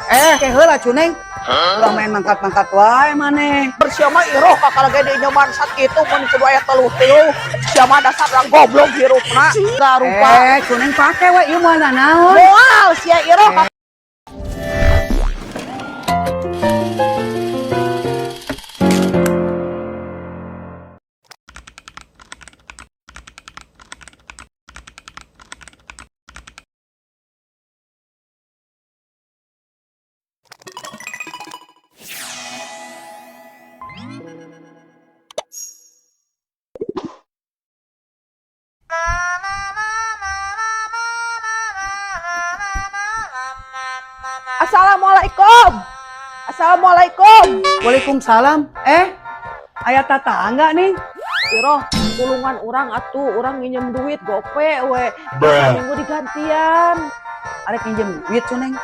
Heula Cuneng. Udah main mangkat-mangkat wae maneh. Sia mah iroh kakak lagi di nyaman sakitu mun kudu aya telu-telu. Sia mah dasar orang goblok hirupna. Garupa. Cuneng pake we ieu mah naon? Moal sia iroh kakak. Assalamualaikum. Assalamualaikum. Waalaikumsalam. Aya tetangga nih. Iroh, tulungan orang atuh, orang nginjem duit gope we. Minggu digantian. Arek pinjem duit Cuneng.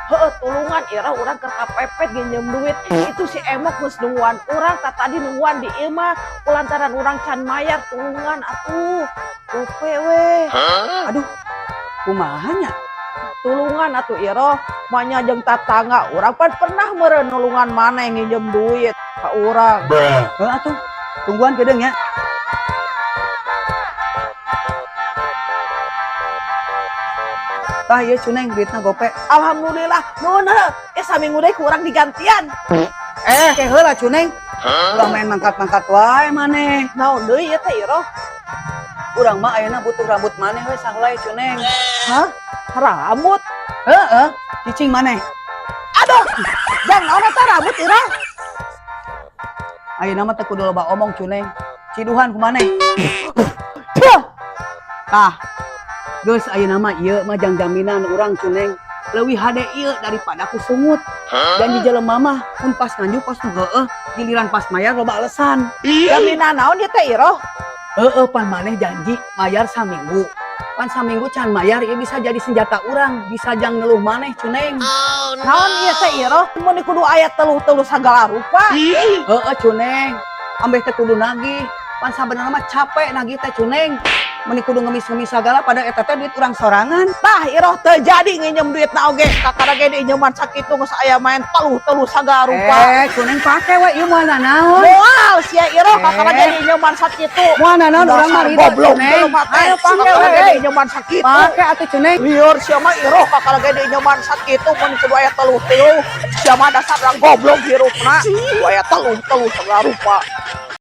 Heeh, tulungan iroh orang keur kapepet nginjem duit. Itu si Emok geus nungguan urang, tadi nungguan di ieu mah kulantaran urang can mayar tulungan atuh. Gope we. Aduh, kumahanya? Tulungan atuh iroh, manya jeung tatangga urang pan pernah meureun nulungan maneh nginjem duit ka urang. Heuh atuh, tungguan gedeung ya. Tah ieu Cuneng duitna gope. Alhamdulillah, nuhun heuh. Saminggu deui kurang digantian. Heula Cuneng. Udah main mangkat-mangkat wae maneh. Naon deui ieu teh iroh? Urang mah ayeuna butuh rambut maneh we sahlai Cuneng. Hah? Rambut? Heeh, cicing maneh. Aduh, jang naon eta rambut iroh? Ayeuna mah teu kudu loba omong Cuneng. Ciduhan ku maneh. Tuh. Tah. Geus ayeuna mah ieu mah jang jaminan urang Cuneng. Leuwih hade ieu daripada ku sungut. Janji jelema mah mun pas nganjuk pas nu heueuh, giliran pas mayar loba alesan. Jaminan naon ieu teh iroh? Heueuh pan maneh janji mayar saminggu. Pan saminggu can mayar ieu bisa jadi senjata urang, bisa jang ngeluh maneh Cuneng. Naon ieu teh iroh? Mun kudu aya telu-telu sagala rupa. Heueuh Cuneng. Ambeh teh kudu nagih. Pan sabenerna mah capek nagih teh Cuneng. Mun kudu ngemis-ngemis sagala pada eta teh duit urang sorangan. Tah iroh teu jadi nginjem duit na oge. Kakara ge di nyaman sakitu geus aya main telu-telu sagala rupa. Cuneng pake we ieu mah naon? Moal sia iroh kakara ge di nyaman sakitu. Moal naon urang mah ridho Cuneng. Ayo pake we di nyaman sakitu. Pake atuh Cuneng. Liur sia mah iroh kakara ge di nyaman sakitu mun kudu aya telu-telu. Sia mah dasar orang goblok hirupna. Kudu aya telu-telu sagala rupa.